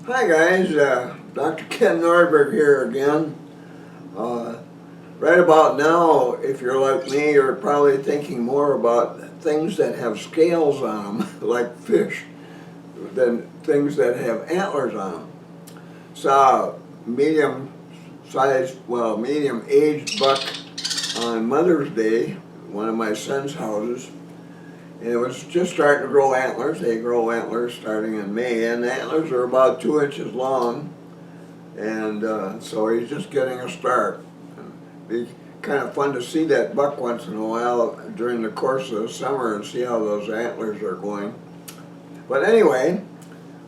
Hi guys, Dr. Ken Nordberg here again. Right about now, if you're like me, you're probably thinking more about things that have scales on them, like fish, than things that have antlers on them. Saw a medium-aged buck on Mother's Day, one of my son's houses. And it was just starting to grow antlers. They grow antlers starting in May, and the antlers are about 2 inches long. And so he's just getting a start. It'd be kind of fun to see that buck once in a while during the course of the summer and see how those antlers are going. But anyway,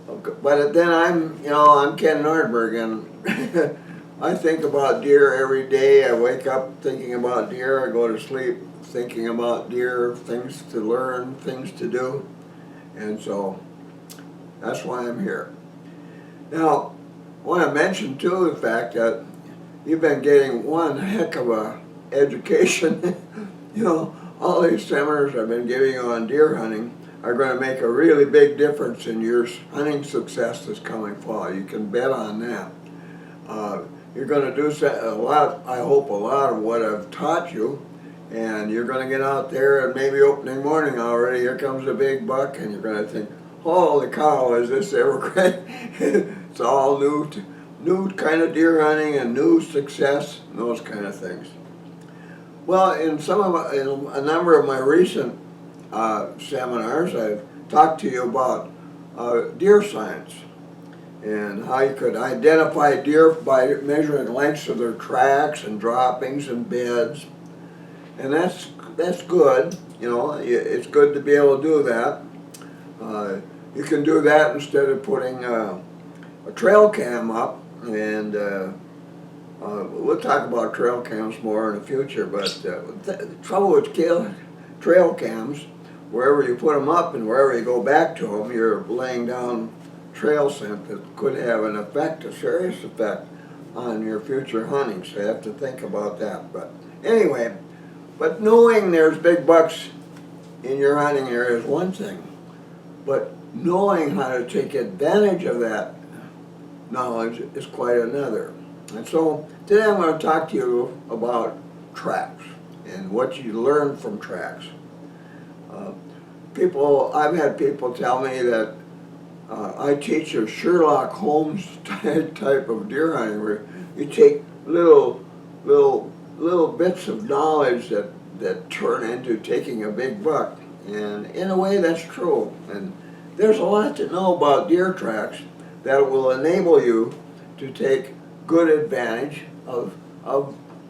then I'm Ken Nordberg, and I think about deer every day. I wake up thinking about deer. I go to sleep thinking about deer, things to learn, things to do, and so that's why I'm here. Now, I want to mention too the fact that you've been getting one heck of a education. All these seminars I've been giving you on deer hunting are going to make a really big difference in your hunting success this coming fall. You can bet on that. You're going to do a lot, I hope, a lot of what I've taught you. And you're going to get out there and maybe opening morning already, here comes a big buck, and you're going to think, holy cow, is this ever great? It's all new kind of deer hunting and new success, and those kind of things. Well, in a number of my recent seminars, I've talked to you about deer signs and how you could identify deer by measuring lengths of their tracks and droppings and beds. And that's good, it's good to be able to do that. You can do that instead of putting a trail cam up, and we'll talk about trail cams more in the future, but the trouble with trail cams, wherever you put them up and wherever you go back to them, you're laying down trail scent that could have an effect, a serious effect on your future hunting, so you have to think about that. But anyway, but knowing there's big bucks in your hunting area is one thing, but knowing how to take advantage of that knowledge is quite another. And so today I'm going to talk to you about tracks and what you learn from tracks. I've had people tell me that I teach a Sherlock Holmes type of deer hunting where you take little bits of knowledge that turn into taking a big buck. And in a way that's true. And there's a lot to know about deer tracks that will enable you to take good advantage of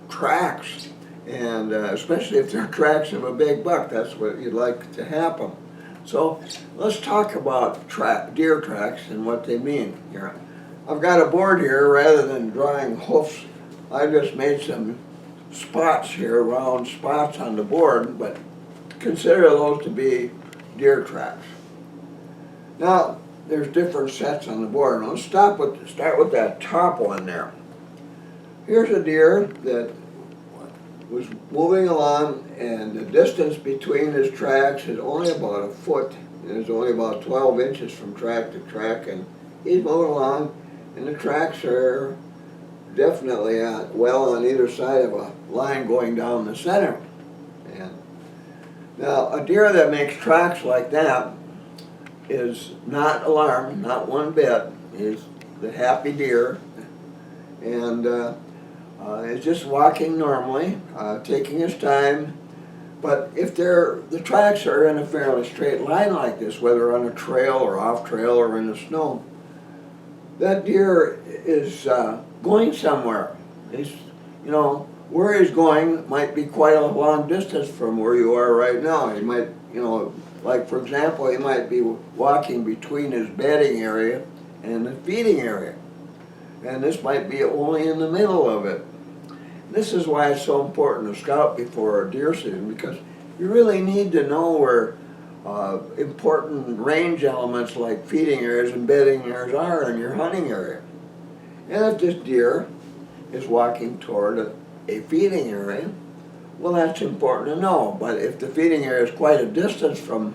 tracks. And especially if they're tracks of a big buck, that's what you'd like to happen. So let's talk about deer tracks and what they mean here. I've got a board here. Rather than drawing hoofs, I just made some spots here, round spots on the board, but consider those to be deer tracks. Now, there's different sets on the board. Let's start with that top one there. Here's a deer that was moving along, and the distance between his tracks is only about a foot. It's only about 12 inches from track to track, and he's moving along, and the tracks are definitely well on either side of a line going down the center. And now a deer that makes tracks like that is not alarmed, not one bit. He's the happy deer, and is just walking normally, taking his time. But if the tracks are in a fairly straight line like this, whether on a trail or off trail or in the snow, that deer is going somewhere. Where he's going might be quite a long distance from where you are right now. He might, like for example, he might be walking between his bedding area and the feeding area. And this might be only in the middle of it. This is why it's so important to scout before a deer season, because you really need to know where important range elements like feeding areas and bedding areas are in your hunting area. And if this deer is walking toward a feeding area, well, that's important to know. But if the feeding area is quite a distance from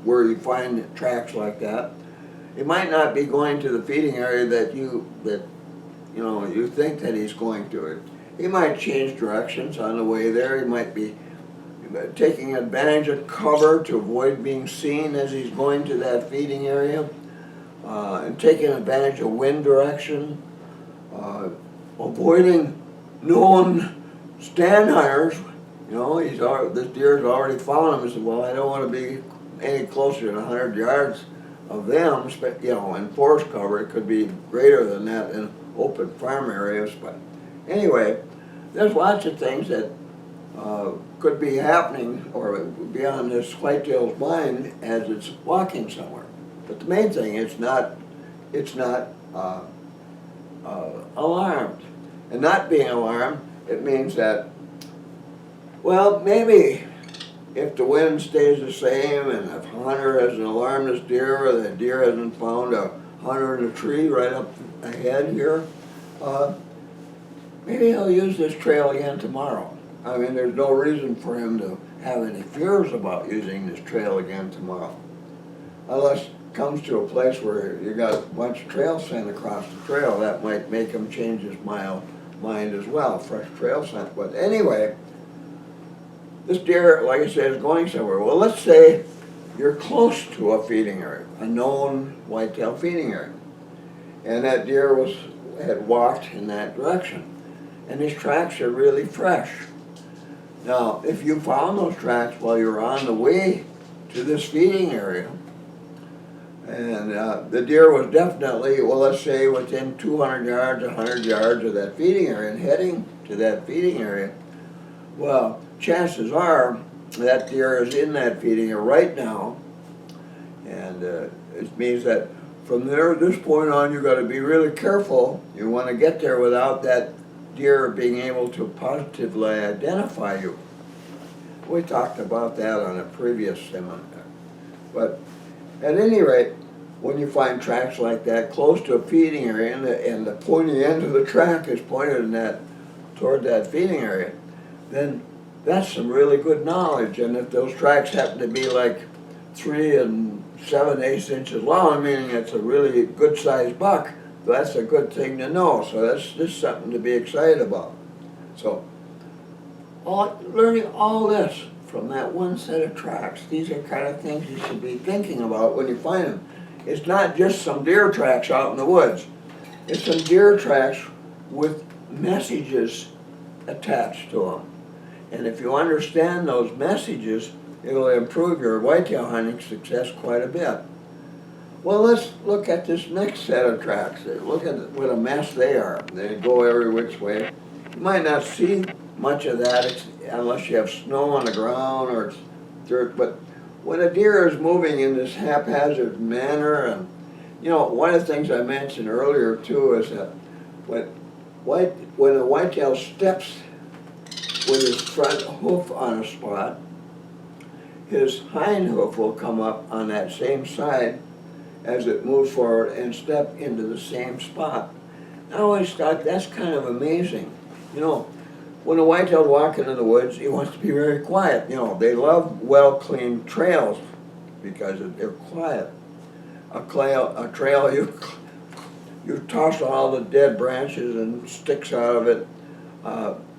where you find tracks like that, he might not be going to the feeding area that you think that he's going to it. He might change directions on the way there. He might be taking advantage of cover to avoid being seen as he's going to that feeding area, and taking advantage of wind direction, avoiding known stand hunters. This deer's already found him. He said, well, I don't want to be any closer than 100 yards of them, in forest cover. It could be greater than that in open farm areas. But anyway, there's lots of things that could be happening or be on this whitetail's mind as it's walking somewhere. But the main thing, it's not alarmed. And not being alarmed, it means that, well, maybe if the wind stays the same and if a hunter hasn't alarmed this deer or the deer hasn't found a hunter in a tree right up ahead here, maybe he'll use this trail again tomorrow. I mean, there's no reason for him to have any fears about using this trail again tomorrow. Unless it comes to a place where you got a bunch of trail scent across the trail, that might make him change his mind as well, fresh trail scent. But anyway, this deer, like I said, is going somewhere. Well, let's say you're close to a feeding area, a known whitetail feeding area, and that deer had walked in that direction, and his tracks are really fresh. Now, if you found those tracks while you were on the way to this feeding area, and the deer was definitely, well, let's say within 200 yards, 100 yards of that feeding area and heading to that feeding area, well, chances are that deer is in that feeding area right now, and it means that from this point on, you've got to be really careful. You want to get there without that deer being able to positively identify you. We talked about that on a previous seminar. But at any rate, when you find tracks like that close to a feeding area and the pointy end of the track is pointed toward that feeding area, then that's some really good knowledge. And if those tracks happen to be like 3 7/8 inches long, meaning it's a really good sized buck, that's a good thing to know. So that's just something to be excited about. So learning all this from that one set of tracks, these are kind of things you should be thinking about when you find them. It's not just some deer tracks out in the woods. It's some deer tracks with messages attached to them. And if you understand those messages, it'll improve your whitetail hunting success quite a bit. Well, let's look at this next set of tracks. Look at what a mess they are. They go every which way. You might not see much of that unless you have snow on the ground or it's dirt, but when a deer is moving in this haphazard manner, and one of the things I mentioned earlier too is that when a whitetail steps with his front hoof on a spot, his hind hoof will come up on that same side as it moves forward and step into the same spot. I always thought that's kind of amazing. When a whitetail's walking in the woods, he wants to be very quiet. They love well-cleaned trails because they're quiet. A trail, you toss all the dead branches and sticks out of it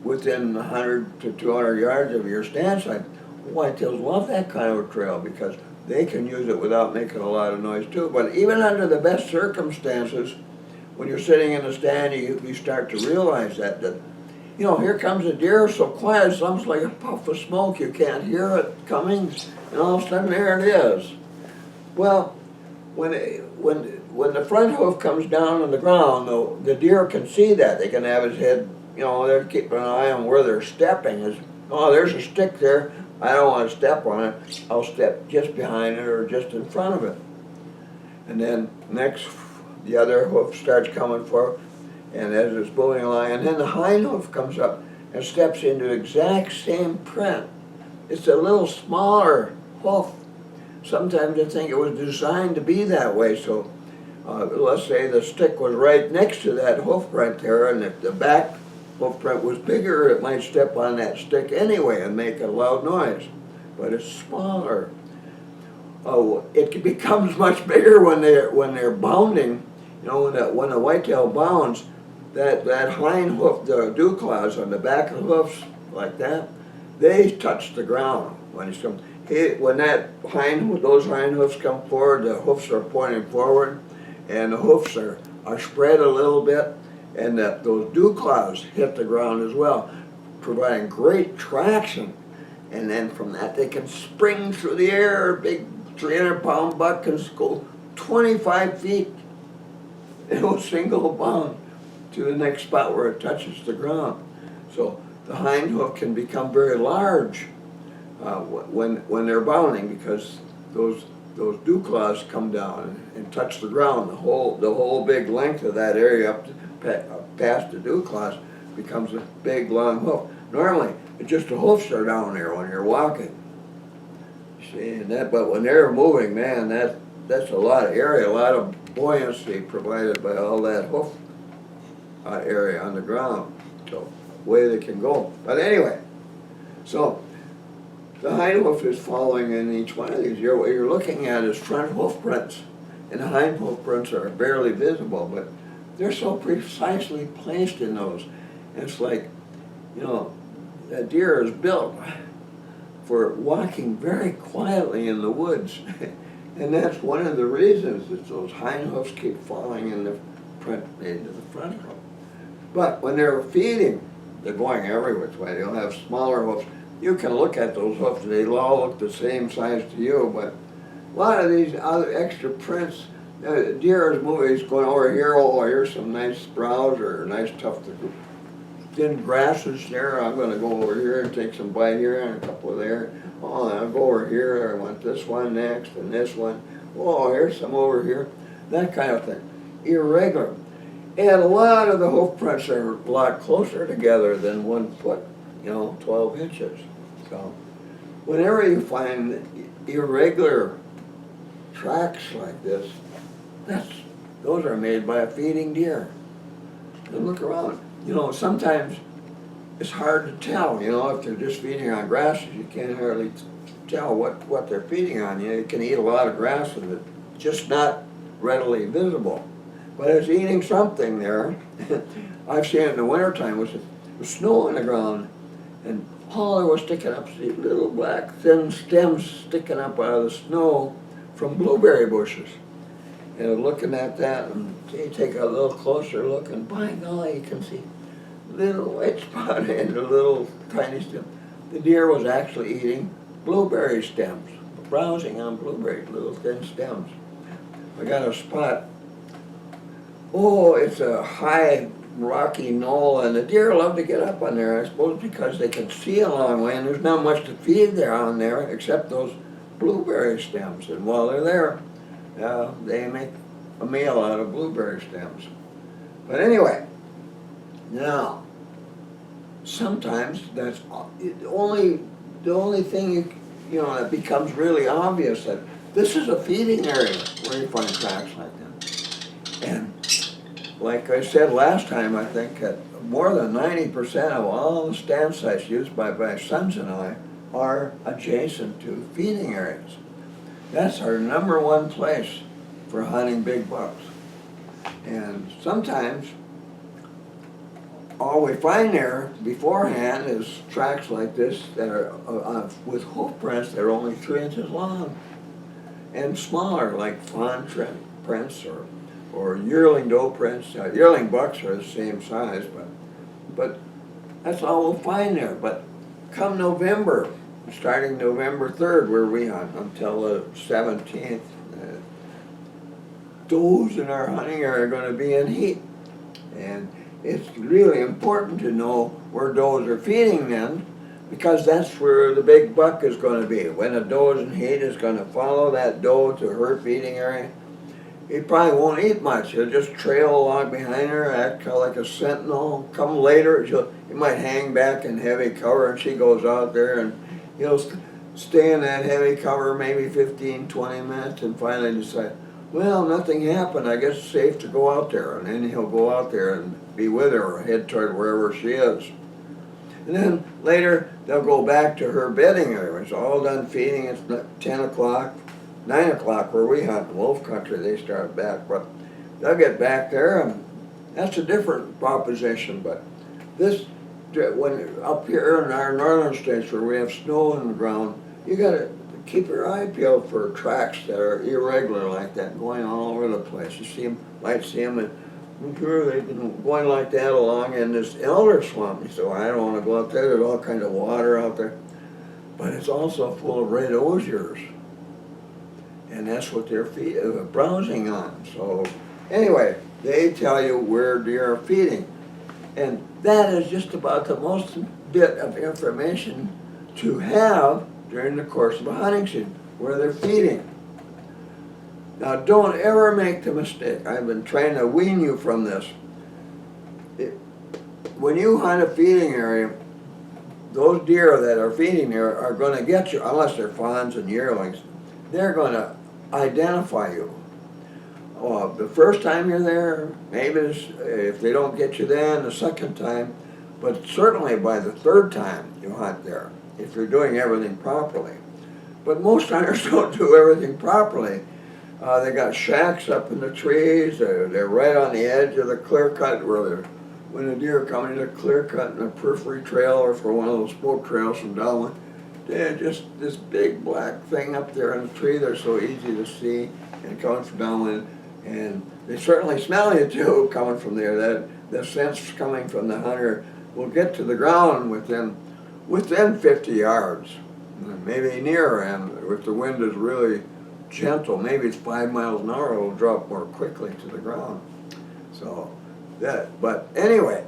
within 100 to 200 yards of your stand site. Whitetails love that kind of a trail because they can use it without making a lot of noise too. But even under the best circumstances, when you're sitting in the stand, you start to realize that here comes a deer so quiet, it's almost like a puff of smoke. You can't hear it coming, and all of a sudden there it is. Well, when the front hoof comes down on the ground, the deer can see that. They can have his head, they're keeping an eye on where they're stepping. There's a stick there. I don't want to step on it. I'll step just behind it or just in front of it. And then next, the other hoof starts coming forward, and as it's moving along, and then the hind hoof comes up and steps into the exact same print. It's a little smaller hoof. Sometimes I think it was designed to be that way. So let's say the stick was right next to that hoof print there, and if the back hoof print was bigger, it might step on that stick anyway and make a loud noise. But it's smaller. it becomes much bigger when they're bounding. You know, when a whitetail bounds, that hind hoof, the dew claws on the back of the hoofs like that, they touch the ground when he's coming. When those hind hoofs come forward, the hoofs are pointing forward, and the hoofs are spread a little bit, and those dew claws hit the ground as well, providing great traction. And then from that they can spring through the air. A big 300-pound buck can go 25 feet in a single bound to the next spot where it touches the ground. So the hind hoof can become very large when they're bounding, because those dew claws come down and touch the ground. The whole big length of that area up past the dew claws becomes a big long hoof. Normally, it's just the hoofs are down there when you're walking. See, but when they're moving, man, that's a lot of area, a lot of buoyancy provided by all that hoof area on the ground. So, way they can go. But anyway, so the hind hoof is following in each one of these. What you're looking at is front hoof prints, and the hind hoof prints are barely visible, but they're so precisely placed in those. And it's like, you know, a deer is built for walking very quietly in the woods. And that's one of the reasons that those hind hoofs keep falling in the print into the front hoof. But when they're feeding, they're going every which way. They'll have smaller hoofs. You can look at those hoofs, they all look the same size to you, but a lot of these other extra prints, deer is moving, he's going over here, oh, here's some nice browse or nice tough thin grasses there. I'm going to go over here and take some bite here and a couple of there. Oh, I'll go over here. I want this one next and this one. Oh, here's some over here. That kind of thing. Irregular. And a lot of the hoof prints are a lot closer together than 1 foot, 12 inches. So whenever you find irregular tracks like this, those are made by a feeding deer. And look around. Sometimes it's hard to tell, if they're just feeding on grasses, you can't hardly tell what they're feeding on. You can eat a lot of grass and it's just not readily visible. But it's eating something there. I've seen it in the wintertime with snow on the ground, and all there was sticking up, see little black thin stems sticking up out of the snow from blueberry bushes. And looking at that, and you take a little closer look, and by golly, you can see little white spot and a little tiny stem. The deer was actually eating blueberry stems, browsing on blueberries, little thin stems. I got a spot. Oh, it's a high rocky knoll, and the deer love to get up on there, I suppose because they can see a long way, and there's not much to feed there on there except those blueberry stems. And while they're there, they make a meal out of blueberry stems. But anyway, now, sometimes that's the only thing that becomes really obvious, that this is a feeding area where you find tracks like that. And like I said last time, I think that more than 90% of all the stand sites used by my sons and I are adjacent to feeding areas. That's our #1 place for hunting big bucks. And sometimes all we find there beforehand is tracks like this that are with hoof prints that are only 3 inches long, and smaller, like fawn prints or yearling doe prints. Yearling bucks are the same size, but that's all we'll find there. But come November, starting November 3rd, where we hunt until the 17th, does in our hunting area are going to be in heat. And it's really important to know where does are feeding then, because that's where the big buck is going to be. When a doe is in heat, is going to follow that doe to her feeding area. He probably won't eat much. He'll just trail along behind her, act kind of like a sentinel. Come later, he might hang back in heavy cover, and she goes out there, and he'll stay in that heavy cover maybe 15, 20 minutes, and finally decide, well, nothing happened, I guess it's safe to go out there. And then he'll go out there and be with her or head toward wherever she is. And then later, they'll go back to her bedding area. It's all done feeding. It's 10 o'clock. 9 o'clock where we hunt in wolf country, they start back, but they'll get back there, and that's a different proposition. But this, when up here in our northern states where we have snow on the ground, you gotta keep your eye peeled for tracks that are irregular like that, going all over the place. You see them, might see them, and they've been going like that along in this elder swamp. You say, well, I don't want to go out there. There's all kinds of water out there, but it's also full of red osiers, and that's what they're browsing on. So anyway, they tell you where deer are feeding, and that is just about the most bit of information to have during the course of a hunting season, where they're feeding. Now, don't ever make the mistake. I've been trying to wean you from this. When you hunt a feeding area, those deer that are feeding there are going to get you, unless they're fawns and yearlings. They're going to identify you. The first time you're there, maybe if they don't get you then, the second time, but certainly by the third time you hunt there, if you're doing everything properly. But most hunters don't do everything properly. They got shacks up in the trees, they're right on the edge of the clear cut where when the deer come into the clear cut in a periphery trail or for one of those spoke trails from downwind, they're just this big black thing up there in the tree. They're so easy to see and coming from downwind, and they certainly smell you too coming from there. That the sense coming from the hunter will get to the ground within 50 yards, maybe nearer, and if the wind is really gentle, maybe it's 5 miles an hour, it'll drop more quickly to the ground. So but anyway,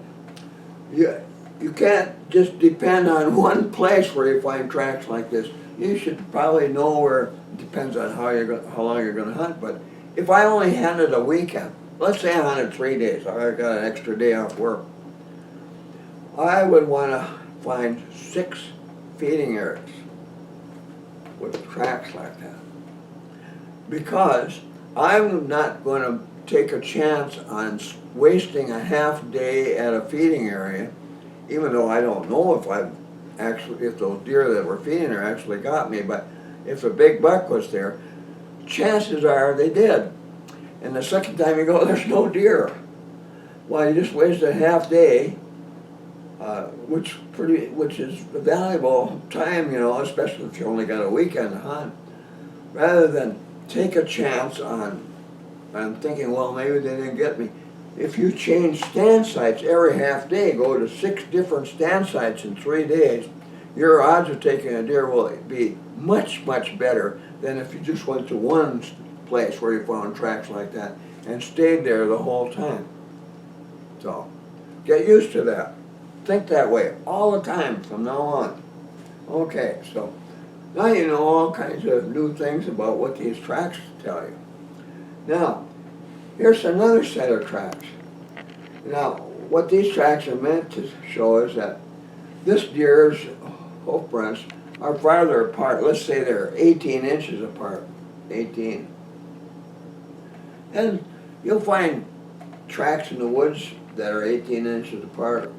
you can't just depend on one place where you find tracks like this. You should probably know where, it depends on how long you're going to hunt, but if I only hunted a weekend, let's say I hunted 3 days, I got an extra day off work, I would want to find 6 feeding areas with tracks like that, because I'm not going to take a chance on wasting a half day at a feeding area, even though I don't know if those deer that were feeding there actually got me. But if a big buck was there, chances are they did. And the second time you go, there's no deer. Well, you just wasted a half day, which is valuable time, especially if you only got a weekend to hunt, rather than take a chance on thinking, well, maybe they didn't get me. If you change stand sites every half day, go to 6 different stand sites in 3 days, your odds of taking a deer will be much, much better than if you just went to one place where you found tracks like that and stayed there the whole time. So, get used to that. Think that way all the time from now on. Okay, so now you know all kinds of new things about what these tracks tell you. Now, here's another set of tracks. Now, what these tracks are meant to show is that this deer's hoof prints are farther apart. Let's say they're 18 inches apart. 18. And you'll find tracks in the woods that are 18 inches apart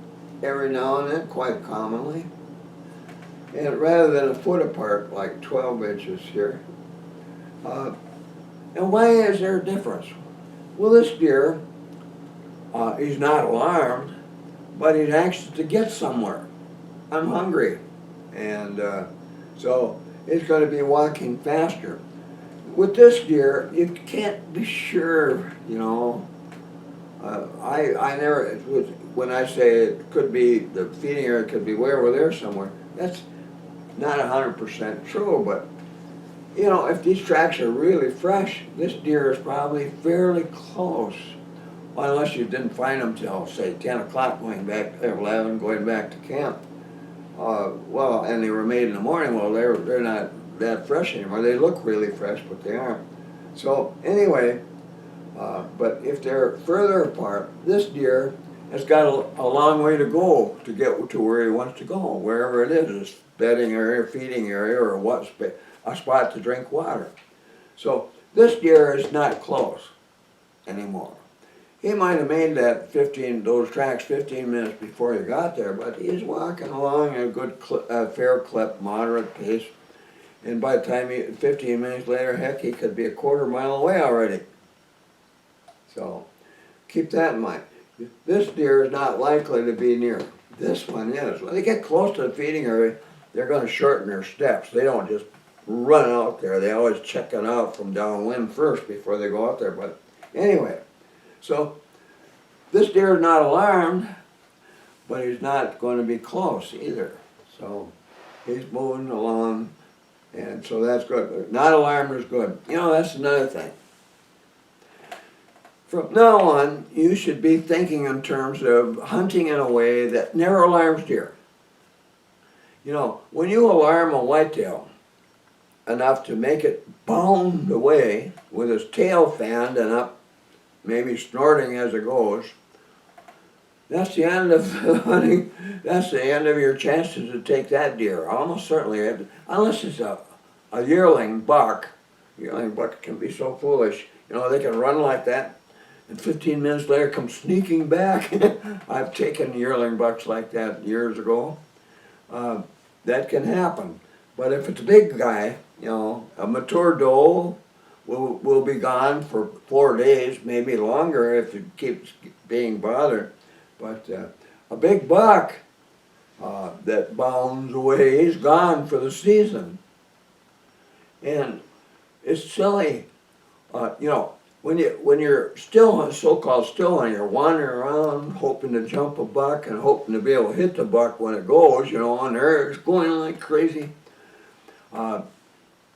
every now and then, quite commonly. And rather than a foot apart, like 12 inches here. And why is there a difference? Well, this deer, he's not alarmed, but he's anxious to get somewhere. I'm hungry. And so it's going to be walking faster. With this deer, you can't be sure, I never, when I say it could be, the feeding area could be way over there somewhere, that's not 100% true, but if these tracks are really fresh, this deer is probably fairly close. Well, unless you didn't find them till, say, 10 o'clock going back, 11 going back to camp. And they were made in the morning, well, they're not that fresh anymore. They look really fresh, but they aren't. So anyway, but if they're further apart, this deer has got a long way to go to get to where he wants to go, wherever it is, bedding area, feeding area, or a spot to drink water. So this deer is not close anymore. He might have made those tracks 15 minutes before he got there, but he's walking along at a good, fair clip, moderate pace. And by the time 15 minutes later, heck, he could be a quarter mile away already. So keep that in mind. This deer is not likely to be near. This one is. When they get close to the feeding area, they're going to shorten their steps. They don't just run out there. They always check it out from downwind first before they go out there. But anyway, so this deer is not alarmed, but he's not going to be close either. So he's moving along, and so that's good. Not alarmed is good. You know, that's another thing. From now on, you should be thinking in terms of hunting in a way that never alarms deer. You know, when you alarm a whitetail enough to make it bound away with its tail fanned and up, maybe snorting as it goes, that's the end of hunting. That's the end of your chances to take that deer. Almost certainly, unless it's a yearling buck. Yearling buck can be so foolish. You know, they can run like that, and 15 minutes later come sneaking back. I've taken yearling bucks like that years ago. That can happen. But if it's a big guy, you know, a mature doe will be gone for 4 days, maybe longer if it keeps being bothered. But a big buck that bounds away, he's gone for the season. And it's silly, you know, when you're still so-called still and you're wandering around hoping to jump a buck and hoping to be able to hit the buck when it goes, you know, and there it's going like crazy.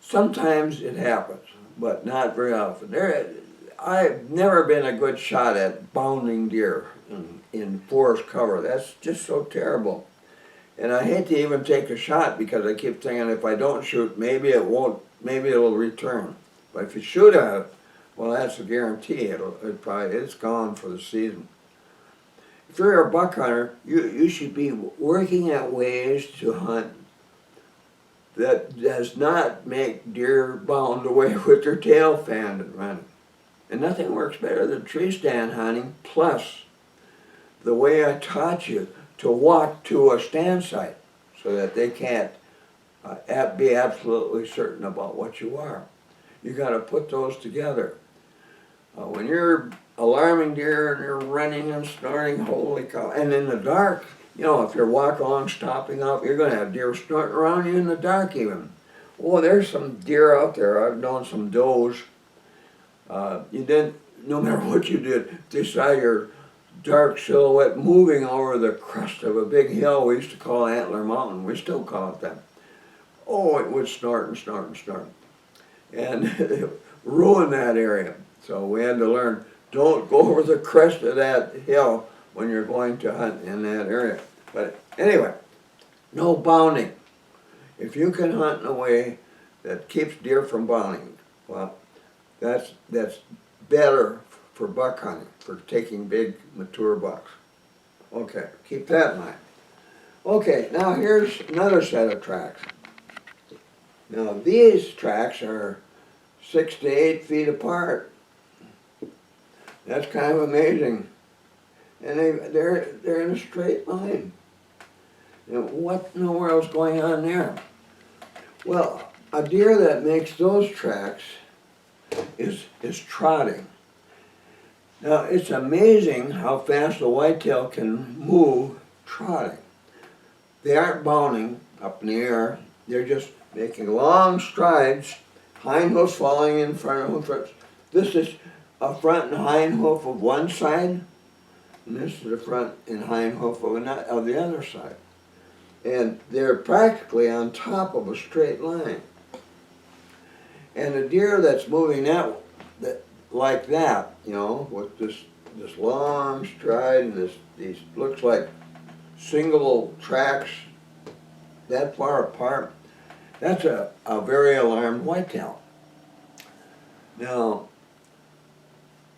Sometimes it happens, but not very often. I've never been a good shot at bounding deer in forest cover. That's just so terrible. And I hate to even take a shot because I keep thinking if I don't shoot, maybe it won't, maybe it'll return. But if you shoot at it, well, that's a guarantee. It's gone for the season. If you're a buck hunter, you should be working at ways to hunt that does not make deer bound away with their tail fanned and running. And nothing works better than tree stand hunting, plus the way I taught you to walk to a stand site so that they can't be absolutely certain about what you are. You got to put those together. When you're alarming deer and you're running and snorting, holy cow, and in the dark, you know, if you're walking along, stopping up, you're going to have deer snorting around you in the dark even. Oh, there's some deer out there. I've known some does. You didn't, no matter what you did, they saw your dark silhouette moving over the crest of a big hill we used to call Antler Mountain. We still call it that. Oh, it would snort and snort and snort. And ruin that area. So we had to learn, don't go over the crest of that hill when you're going to hunt in that area. But anyway, no bounding. If you can hunt in a way that keeps deer from bounding, well, that's better for buck hunting, for taking big, mature bucks. Okay, keep that in mind. Okay, now here's another set of tracks. Now these tracks are 6 to 8 feet apart. That's kind of amazing. And they're in a straight line. Now, what in the world's going on there? Well, a deer that makes those tracks is trotting. Now, it's amazing how fast a whitetail can move trotting. They aren't bounding up in the air. They're just making long strides, hind hoofs falling in front of hoof ribs. This is a front and hind hoof of one side, and this is the front and hind hoof of the other side. And they're practically on top of a straight line. And a deer that's moving like that, you know, with this long stride and these looks like single tracks that far apart, that's a very alarmed whitetail. Now,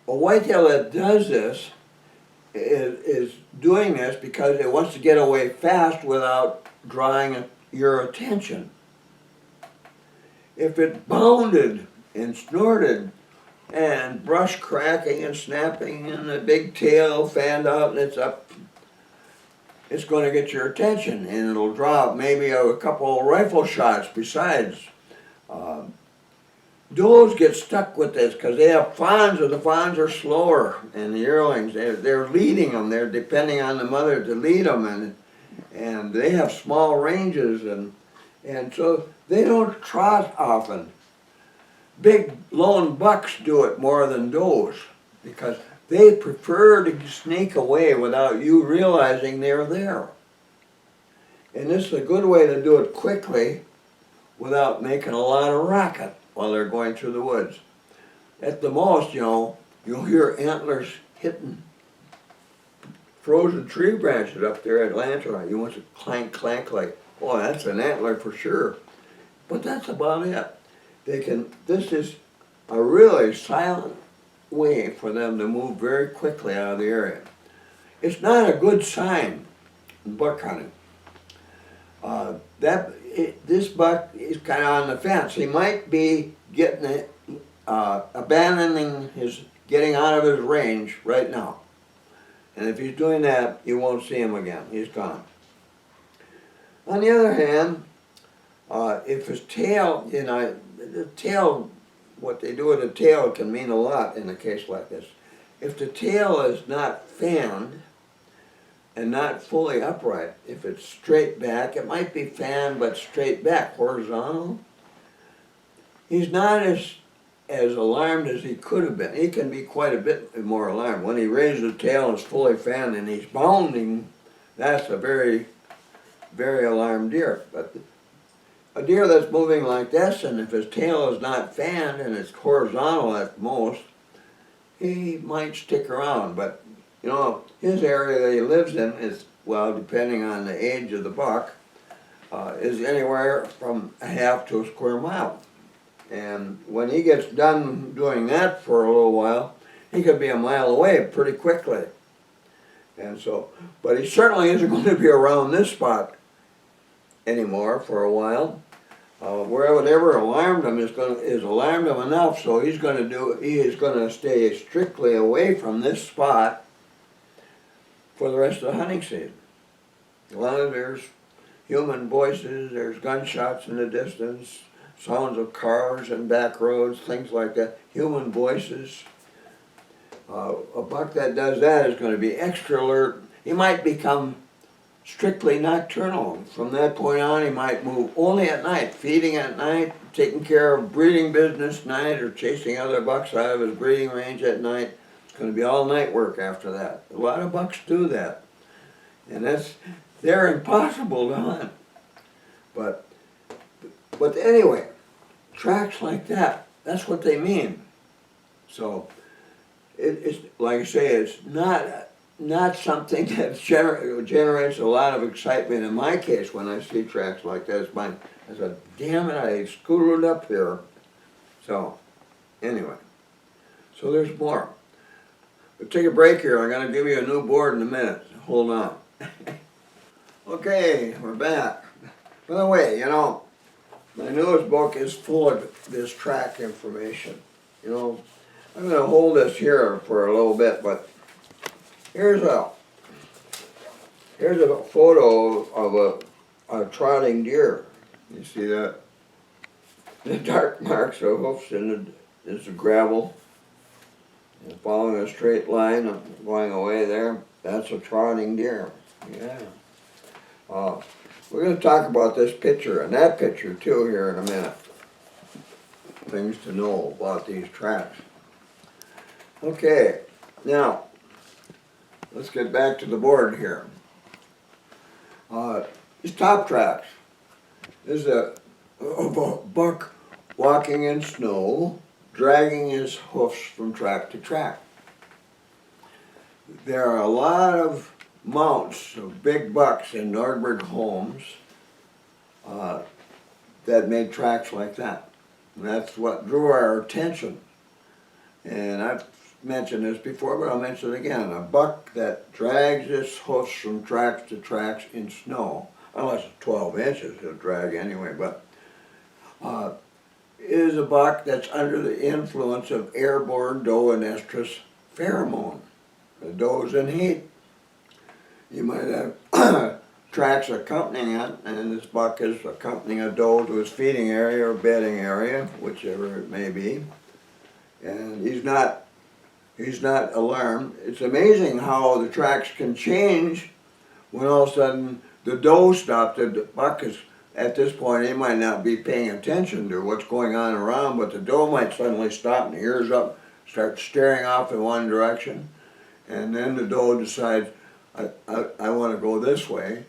a whitetail that does this is doing this because it wants to get away fast without drawing your attention. If it bounded and snorted and brush cracking and snapping and the big tail fanned out and it's up, it's going to get your attention and it'll draw maybe a couple of rifle shots besides. Does get stuck with this because they have fawns, and the fawns are slower, and the yearlings, they're leading them. They're depending on the mother to lead them, and they have small ranges, and so they don't trot often. Big lone bucks do it more than does because they prefer to sneak away without you realizing they're there. And this is a good way to do it quickly without making a lot of racket while they're going through the woods. At the most, you'll hear antlers hitting frozen tree branches up there at Atlanta. You want to clank, clank like, oh, that's an antler for sure. But that's about it. This is a really silent way for them to move very quickly out of the area. It's not a good sign in buck hunting. This buck is kind of on the fence. He might be abandoning getting out of his range right now. And if he's doing that, you won't see him again. He's gone. On the other hand, if his tail, the tail, what they do with the tail can mean a lot in a case like this. If the tail is not fanned and not fully upright, if it's straight back, it might be fanned but straight back, horizontal, he's not as alarmed as he could have been. He can be quite a bit more alarmed. When he raises the tail and it's fully fanned and he's bounding, that's a very, very alarmed deer. But a deer that's moving like this, and if his tail is not fanned and it's horizontal at most, he might stick around. But his area that he lives in is, well, depending on the age of the buck, is anywhere from a half to a square mile. And when he gets done doing that for a little while, he could be a mile away pretty quickly. And so, but he certainly isn't going to be around this spot anymore for a while. Whatever alarmed him is alarmed him enough, so he is going to stay strictly away from this spot for the rest of the hunting season. As long as there's human voices, there's gunshots in the distance, sounds of cars and back roads, things like that, human voices. A buck that does that is going to be extra alert. He might become strictly nocturnal. From that point on, he might move only at night, feeding at night, taking care of breeding business at night, or chasing other bucks out of his breeding range at night. It's going to be all night work after that. A lot of bucks do that. And they're impossible to hunt. But anyway, tracks like that, that's what they mean. So, it's like I say, it's not something that generates a lot of excitement in my case when I see tracks like that. I said, damn it, I screwed up here. So, anyway, so there's more. We'll take a break here. I'm going to give you a new board in a minute. Hold on. Okay, we're back. By the way, my newest book is full of this track information. I'm going to hold this here for a little bit, but here's a photo of a trotting deer. You see that? The dark marks of hoofs in the gravel. And following a straight line going away there, that's a trotting deer. Yeah. We're going to talk about this picture and that picture too here in a minute. Things to know about these tracks. Okay, now let's get back to the board here. These top tracks. This is a buck walking in snow, dragging his hoofs from track to track. There are a lot of mounts of big bucks in Nordberg homes that made tracks like that. And that's what drew our attention. And I've mentioned this before, but I'll mention it again. A buck that drags his hoofs from tracks to tracks in snow, unless it's 12 inches he'll drag anyway, but is a buck that's under the influence of airborne doe and estrus pheromone. The doe's in heat. You might have tracks accompanying it, and this buck is accompanying a doe to his feeding area or bedding area, whichever it may be. And he's not alarmed. It's amazing how the tracks can change when all of a sudden the doe stopped. The buck is, at this point, he might not be paying attention to what's going on around, but the doe might suddenly stop and ears up, start staring off in one direction, and then the doe decides, I want to go this way.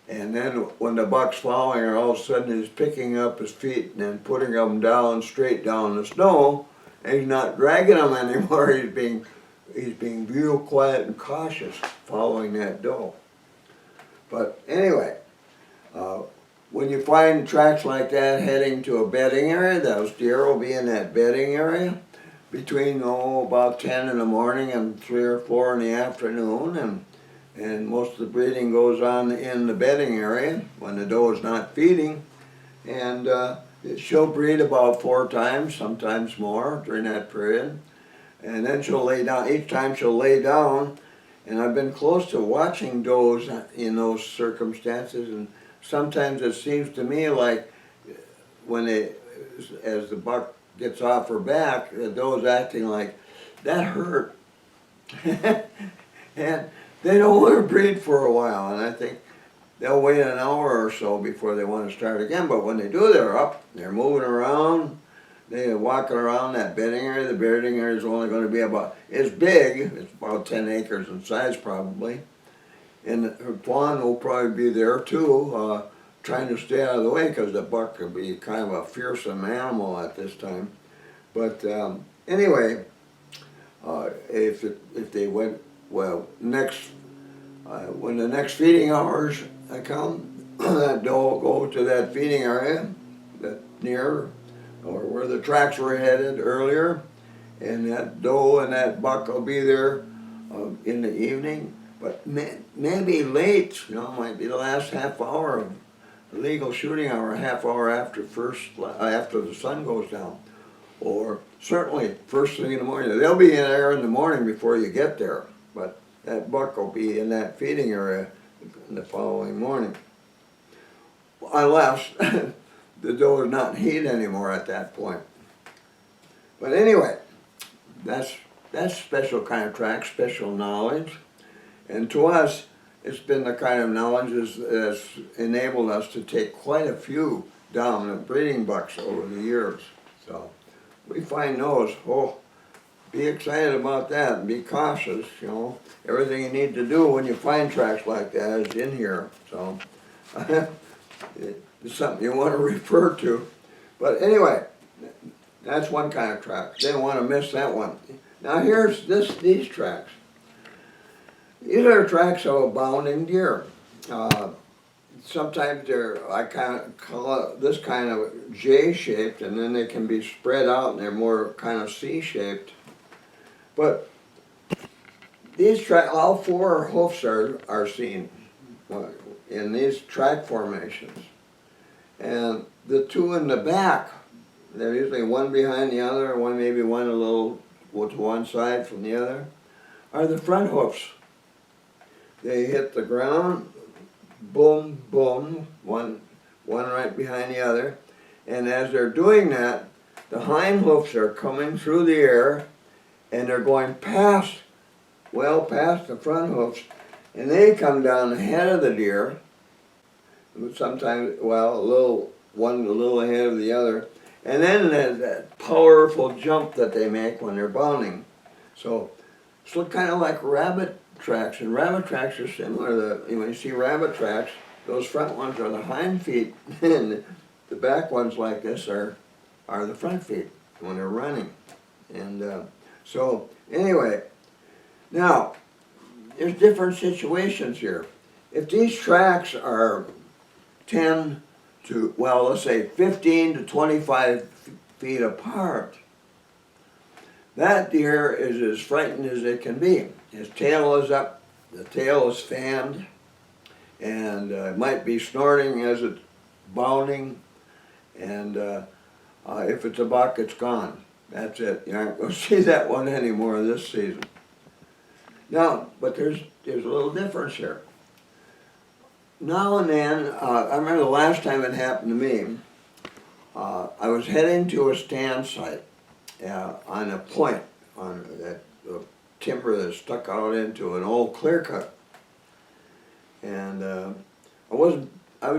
And then when the buck's following her, all of a sudden he's picking up his feet and then putting them down, straight down the snow, and he's not dragging them anymore. He's being real quiet and cautious following that doe. But anyway, when you find tracks like that heading to a bedding area, those deer will be in that bedding area between about 10 in the morning and 3 or 4 in the afternoon, and most of the breeding goes on in the bedding area when the doe is not feeding, and she'll breed about 4 times, sometimes more during that period, and then she'll lay down. Each time she'll lay down, and I've been close to watching does in those circumstances, and sometimes it seems to me like as the buck gets off her back, the doe's acting like, that hurt. And they don't want to breed for a while, and I think they'll wait an hour or so before they want to start again. But when they do, they're up, they're moving around, they're walking around that bedding area. The bedding area is only going to be it's big, it's about 10 acres in size probably. And her fawn will probably be there too, trying to stay out of the way, because the buck could be kind of a fearsome animal at this time. But anyway, if they went, well, when the next feeding hours come, that doe will go to that feeding area that near or where the tracks were headed earlier, and that doe and that buck will be there in the evening. But maybe late, might be the last half hour of the legal shooting hour, half hour after the sun goes down, or certainly first thing in the morning. They'll be in there in the morning before you get there, but that buck will be in that feeding area the following morning, unless the doe is not in heat anymore at that point. But anyway, that's special kind of track, special knowledge. And to us, it's been the kind of knowledge that's enabled us to take quite a few dominant breeding bucks over the years. So we find those, be excited about that and be cautious, Everything you need to do when you find tracks like that is in here. So it's something you want to refer to. But anyway, that's one kind of track. Didn't want to miss that one. Now here's these tracks. These are tracks of abounding deer. Sometimes I kind of call it this kind of J-shaped, and then they can be spread out and they're more kind of C-shaped. But these tracks, all 4 hoofs are seen in these track formations. And the 2 in the back, they're usually one behind the other, or maybe one a little to one side from the other, are the front hoofs. They hit the ground, boom, boom, one right behind the other. And as they're doing that, the hind hoofs are coming through the air, and they're going past the front hoofs, and they come down ahead of the deer. Sometimes, one a little ahead of the other. And then there's that powerful jump that they make when they're bounding. So it's kind of like rabbit tracks, and rabbit tracks are similar. When you see rabbit tracks, those front ones are the hind feet, and the back ones like this are the front feet when they're running. And so anyway, now there's different situations here. If these tracks are 10 to, let's say 15 to 25 feet apart, that deer is as frightened as it can be. His tail is up, the tail is fanned, and it might be snorting as it's bounding, and if it's a buck, it's gone. That's it. You aren't going to see that one anymore this season. Now, but there's a little difference here. now and then, I remember the last time it happened to me, I was heading to a stand site on a point on that timber that stuck out into an old clear cut. And I was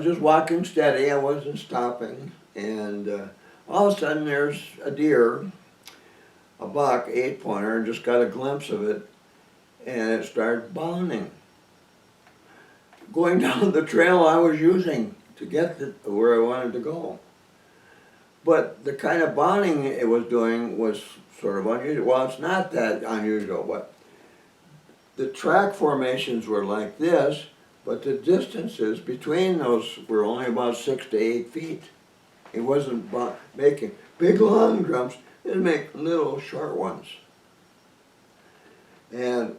just walking steady, I wasn't stopping, and all of a sudden there's a deer, a buck, 8-pointer, and just got a glimpse of it, and it started bounding. Going down the trail I was using to get where I wanted to go. But the kind of bounding it was doing was sort of unusual. Well, it's not that unusual, but the track formations were like this, but the distances between those were only about 6 to 8 feet. It wasn't making big long jumps, it was making little short ones. And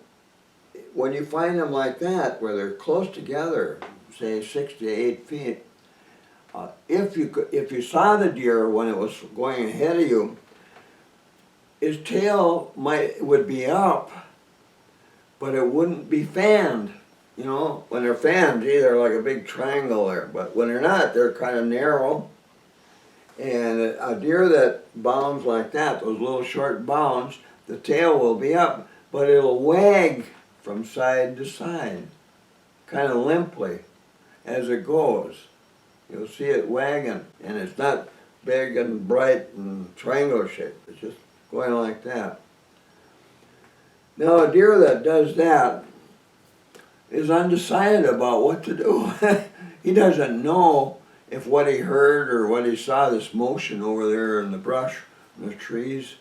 when you find them like that, where they're close together, say 6 to 8 feet, if you saw the deer when it was going ahead of you, his tail would be up, but it wouldn't be fanned. You know, when they're fanned, gee, they're like a big triangle there. But when they're not, they're kind of narrow. And a deer that bounds like that, those little short bounds, the tail will be up, but it'll wag from side to side, kind of limply as it goes. You'll see it wagging, and it's not big and bright and triangular shaped. It's just going like that. Now a deer that does that is undecided about what to do. He doesn't know if what he heard or what he saw, this motion over there in the brush, in the trees,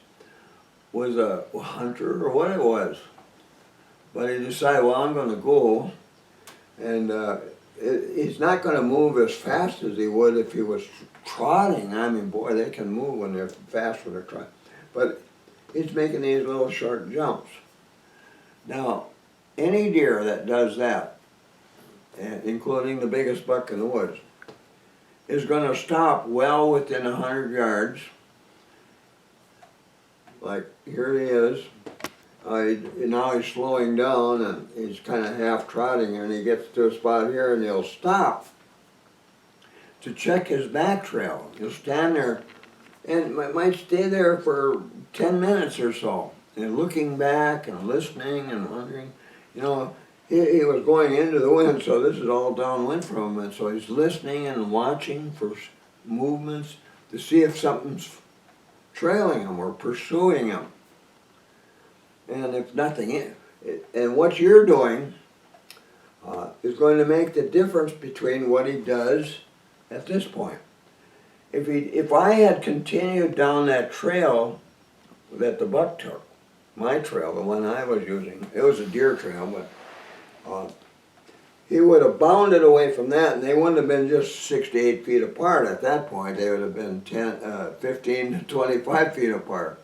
was a hunter or what it was. But he decided, well, I'm going to go, and he's not going to move as fast as he would if he was trotting. I mean, boy, they can move when they're fast when they're trotting. But he's making these little short jumps. Now, any deer that does that, including the biggest buck in the woods, is going to stop well within 100 yards. Like, here he is. Now he's slowing down and he's kind of half trotting, and he gets to a spot here and he'll stop to check his back trail. He'll stand there and might stay there for 10 minutes or so, and looking back and listening and wondering. You know, he was going into the wind, so this is all downwind from him, and so he's listening and watching for movements to see if something's trailing him or pursuing him. And if nothing, and what you're doing is going to make the difference between what he does at this point. If I had continued down that trail that the buck took, my trail, the one I was using, it was a deer trail, but he would have bounded away from that, and they wouldn't have been just 6 to 8 feet apart at that point. They would have been 15 to 25 feet apart,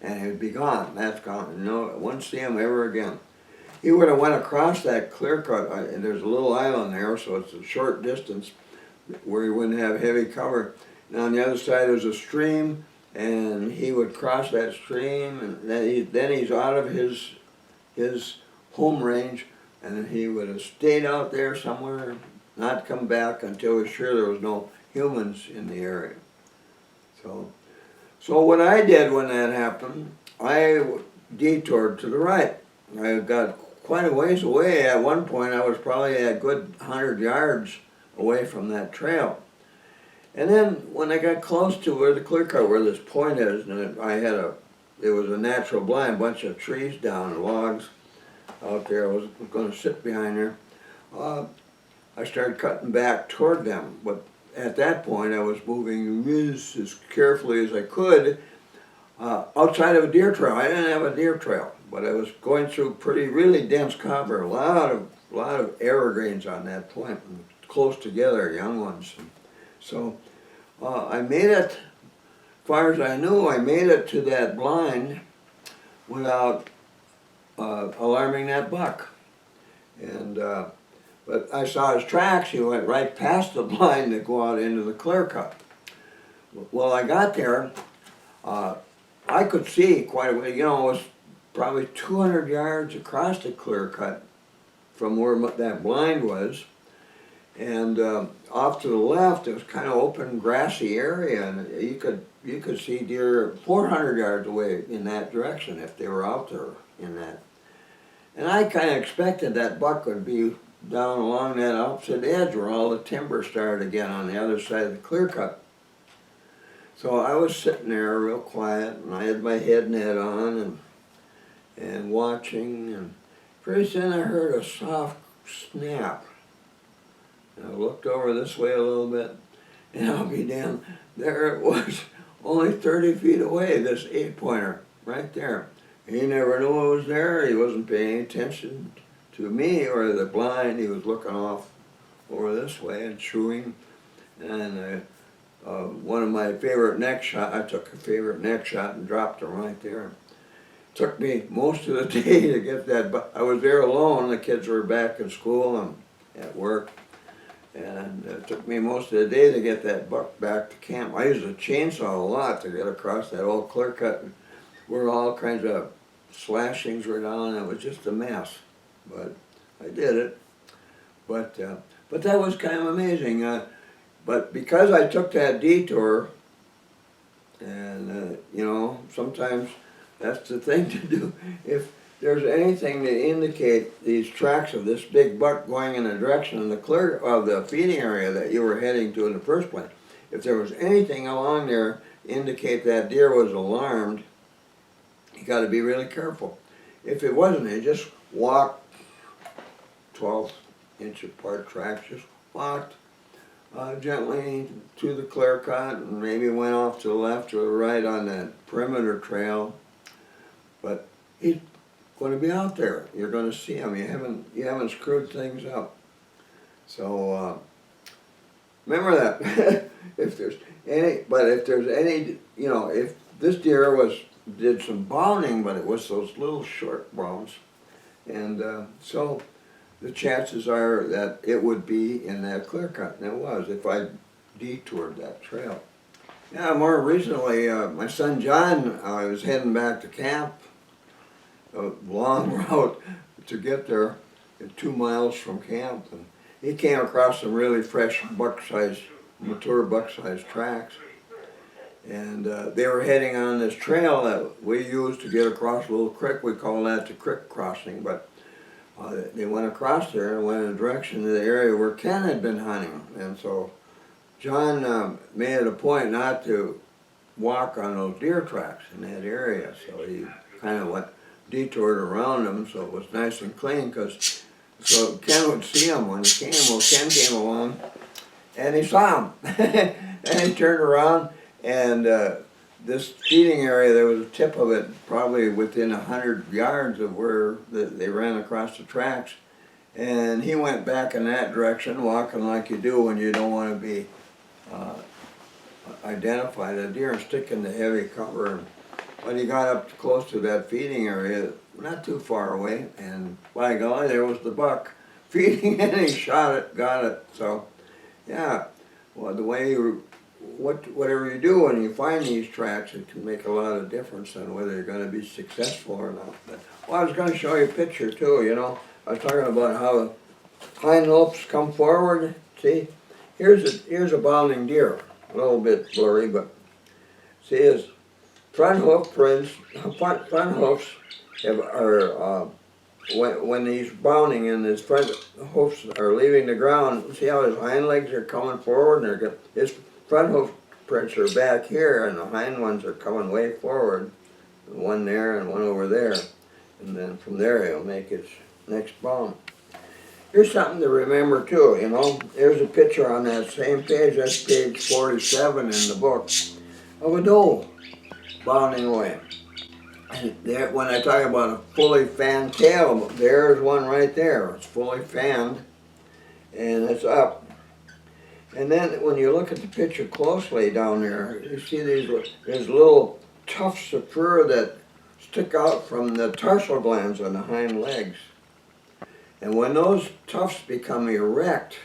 and he would be gone. That's gone. No, I wouldn't see him ever again. He would have went across that clear cut, and there's a little island there, so it's a short distance where he wouldn't have heavy cover. And on the other side there's a stream, and he would cross that stream, and then he's out of his home range, and he would have stayed out there somewhere, not come back until he was sure there was no humans in the area. So what I did when that happened, I detoured to the right. I got quite a ways away. At one point I was probably a good 100 yards away from that trail. And then when I got close to where the clear cut, where this point is, and it was a natural blind, bunch of trees down and logs out there. I was going to sit behind there. I started cutting back toward them, but at that point I was moving as carefully as I could outside of a deer trail. I didn't have a deer trail, but I was going through really dense cover, a lot of evergreens on that point, and close together, young ones. So I made it, as far as I knew, I made it to that blind without alarming that buck. And but I saw his tracks. He went right past the blind to go out into the clear cut. Well, I got there. I could see quite a way. You know, it was probably 200 yards across the clear cut from where that blind was. And off to the left, it was kind of open, grassy area, and you could see deer 400 yards away in that direction if they were out there in that. And I kind of expected that buck would be down along that opposite edge where all the timber started again on the other side of the clear cut. So I was sitting there real quiet, and I had my head net on and watching, and pretty soon I heard a soft snap. And I looked over this way a little bit, and I'll be damned, there it was, only 30 feet away, this 8-pointer, right there. He never knew I was there. He wasn't paying attention to me or the blind. He was looking off over this way and chewing. And one of my favorite neck shots, I took a favorite neck shot and dropped him right there. It took me most of the day to get that, but I was there alone. The kids were back in school and at work. And it took me most of the day to get that buck back to camp. I used a chainsaw a lot to get across that old clear cut where all kinds of slashings were down. It was just a mess, but I did it. But that was kind of amazing. But because I took that detour, and you know, sometimes that's the thing to do. If there's anything to indicate these tracks of this big buck going in the direction of the clear of the feeding area that you were heading to in the first place, if there was anything along there to indicate that deer was alarmed, you got to be really careful. If it wasn't, you just walked 12-inch apart tracks, just walked gently to the clear cut and maybe went off to the left or the right on that perimeter trail. But he's going to be out there. You're going to see him. You haven't screwed things up. So remember that. If there's any, you know, if this deer did some bounding, but it was those little short bounds, and so the chances are that it would be in that clear cut, and it was if I detoured that trail. Yeah, more recently, my son John was heading back to camp, a long route to get there, 2 miles from camp, and he came across some really fresh mature buck-sized tracks. And they were heading on this trail that we used to get across a little creek. We call that the creek crossing, but they went across there and went in the direction of the area where Ken had been hunting. And so John made it a point not to walk on those deer tracks in that area. So he kind of detoured around them, so it was nice and clean, so Ken would see him when he came. Well, Ken came along, and he saw him. And he turned around, and this feeding area, there was a tip of it probably within 100 yards of where they ran across the tracks. And he went back in that direction, walking like you do when you don't want to be identified a deer and stick in the heavy cover. When he got up close to that feeding area, not too far away, and by golly, there was the buck feeding, and he shot it, got it. So, yeah, well, the way whatever you do when you find these tracks, it can make a lot of difference on whether you're going to be successful or not. But, well, I was going to show you a picture too. You know, I was talking about how the hind lopes come forward. See, here's a bounding deer, a little bit blurry, but see his front hoof prints. Front hoofs are when he's bounding and his front hoofs are leaving the ground. See how his hind legs are coming forward, and his front hoof prints are back here, and the hind ones are coming way forward. One there and one over there, and then from there he'll make his next bound. Here's something to remember too. You know, there's a picture on that same page. That's page 47 in the book of a doe bounding away. And there, when I talk about a fully fanned tail, there's one right there. It's fully fanned, and it's up. And then when you look at the picture closely down there, you see these little tufts of fur that stick out from the tarsal glands on the hind legs. And when those tufts become erect,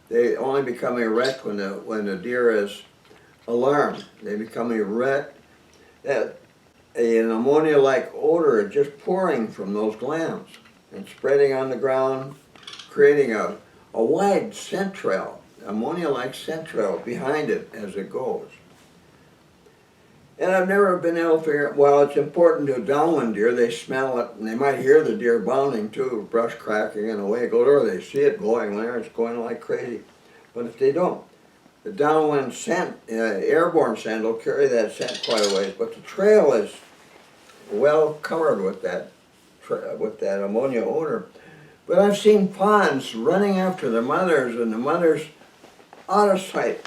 they only become erect when the deer is alarmed. They become erect. That an ammonia-like odor just pouring from those glands and spreading on the ground, creating a a wide scent trail, ammonia-like scent trail behind it as it goes. And I've never been able to figure out, well, it's important to downwind deer. They smell it, and they might hear the deer bounding too, brush cracking and away it goes, or they see it going there, it's going like crazy. But if they don't, the downwind scent, airborne scent will carry that scent quite a ways, but the trail is well covered with that ammonia odor. But I've seen fawns running after the mothers, and the mothers out of sight.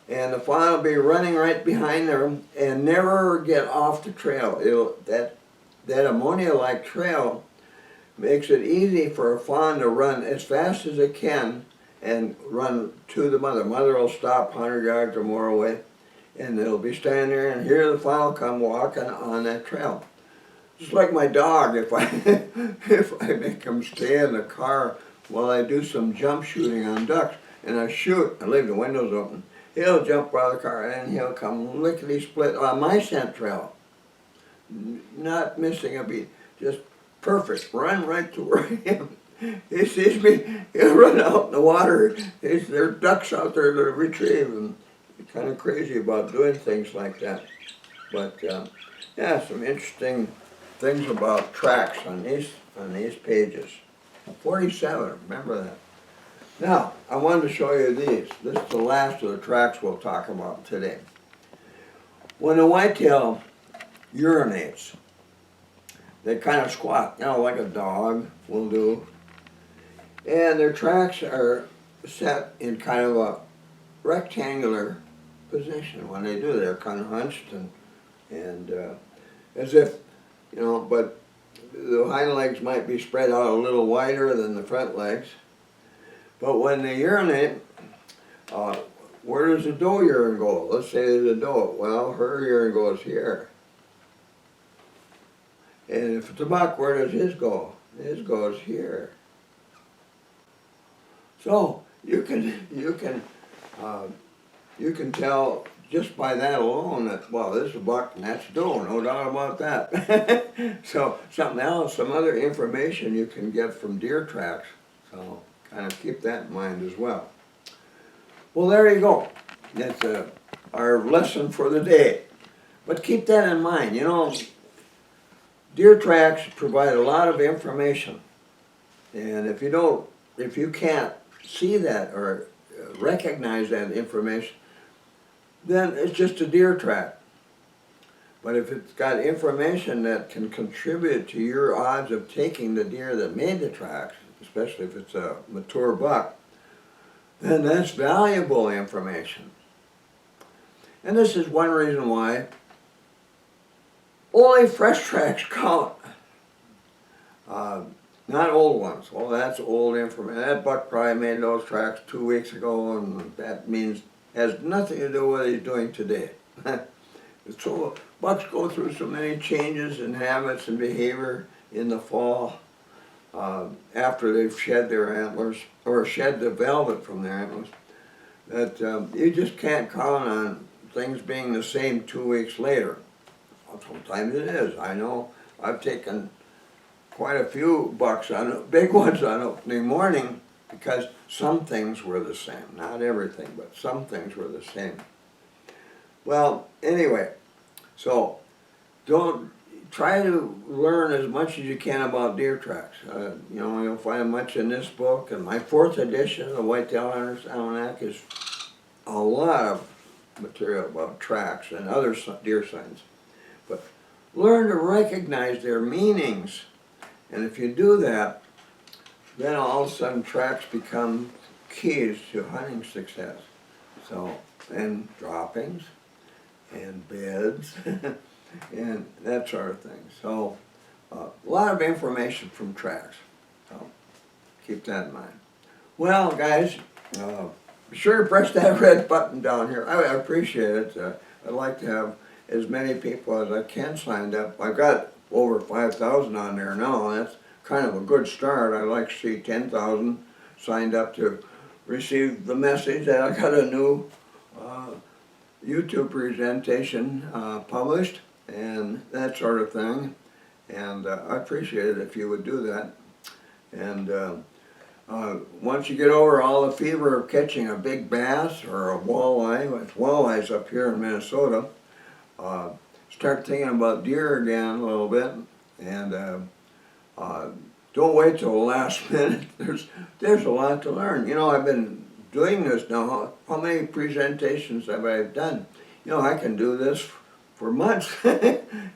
And the fawn will be running right behind them and never get off the trail. That ammonia-like trail makes it easy for a fawn to run as fast as it can and run to the mother. Mother will stop 100 yards or more away, and they'll be standing there, and here the fawn will come walking on that trail. Just like my dog, if I make him stay in the car while I do some jump shooting on ducks, and I shoot, I leave the windows open, he'll jump out of the car and he'll come lickety-split on my scent trail. Not missing a beat. Just perfect. Run right to where I am. He sees me, he'll run out in the water. There are ducks out there to retrieve, and he's kind of crazy about doing things like that. But yeah, some interesting things about tracks on these pages. 47, remember that. Now, I wanted to show you these. This is the last of the tracks we'll talk about today. When a whitetail urinates, they kind of squat, like a dog will do. And their tracks are set in kind of a rectangular position. When they do, they're kind of hunched and as if, but the hind legs might be spread out a little wider than the front legs. But when they urinate, where does the doe urine go? Let's say there's a doe. Well, her urine goes here. And if it's a buck, where does his go? His goes here. So you can tell just by that alone that, well, this is a buck and that's a doe, no doubt about that. So some other information you can get from deer tracks. So kind of keep that in mind as well. Well, there you go. That's our lesson for the day. But keep that in mind. Deer tracks provide a lot of information. And if you can't see that or recognize that information, then it's just a deer track. But if it's got information that can contribute to your odds of taking the deer that made the tracks, especially if it's a mature buck, then that's valuable information. And this is one reason why only fresh tracks count, not old ones. Well, that's old information. That buck probably made those tracks 2 weeks ago, and that has nothing to do with what he's doing today. So bucks go through so many changes in habits and behavior in the fall after they've shed their antlers, or shed the velvet from their antlers, that you just can't count on things being the same 2 weeks later. Sometimes it is. I know I've taken quite a few bucks big ones on opening morning, because some things were the same. Not everything, but some things were the same. Well, anyway, so don't try to learn as much as you can about deer tracks. You'll find much in this book, and my 4th edition of the Whitetail Hunter's Almanac is a lot of material about tracks and other deer signs. But learn to recognize their meanings, and if you do that, then all of a sudden tracks become keys to hunting success. So, and droppings, and beds, and that sort of thing. So, a lot of information from tracks. So, keep that in mind. Well, guys, be sure to press that red button down here. I appreciate it. I'd like to have as many people as I can signed up. I've got over 5,000 on there now, and that's kind of a good start. I'd like to see 10,000 signed up to receive the message that I got a new YouTube presentation published, and that sort of thing. And I appreciate it if you would do that. And Once you get over all the fever of catching a big bass or a walleye, with walleyes up here in Minnesota, start thinking about deer again a little bit, and don't wait till the last minute. There's a lot to learn. You know, I've been doing this now. How many presentations have I done? You know, I can do this for months,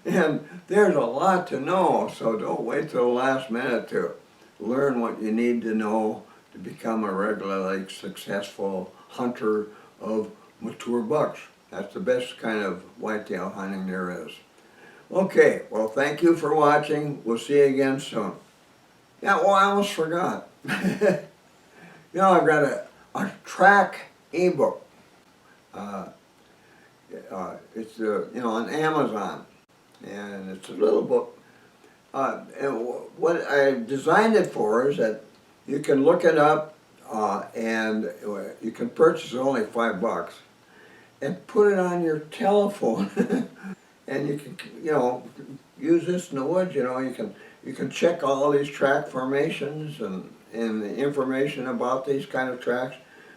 and there's a lot to know. So don't wait till the last minute to learn what you need to know to become a regularly successful hunter of mature bucks. That's the best kind of whitetail hunting there is. Okay, well, thank you for watching. We'll see you again soon. Yeah, well, I almost forgot. You know, I've got a track ebook. It's you know, on Amazon, and it's a little book. And what I designed it for is that you can look it up, and you can purchase it only $5, and put it on your telephone, and you can, you know, use this in the woods. You know, you can check all these track formations and the information about these kind of tracks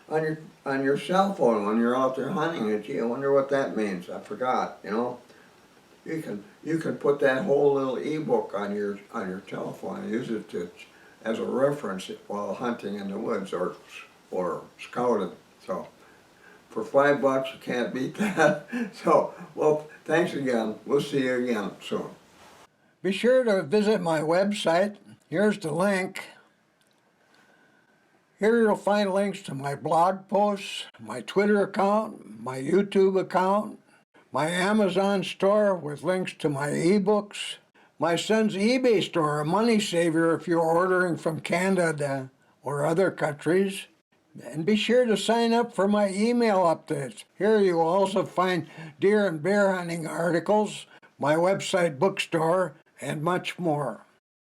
on your cell phone when you're out there hunting. And gee, I wonder what that means. I forgot. You know, you can put that whole little ebook on your telephone and use it as a reference while hunting in the woods or scouting. So for $5, you can't beat that. So, well, thanks again. We'll see you again soon. Be sure to visit my website. Here's the link. Here you'll find links to my blog posts, my Twitter account, my YouTube account, my Amazon store with links to my ebooks, my son's eBay store, a money saver if you're ordering from Canada or other countries. And be sure to sign up for my email updates. Here you will also find deer and bear hunting articles, my website bookstore, and much more.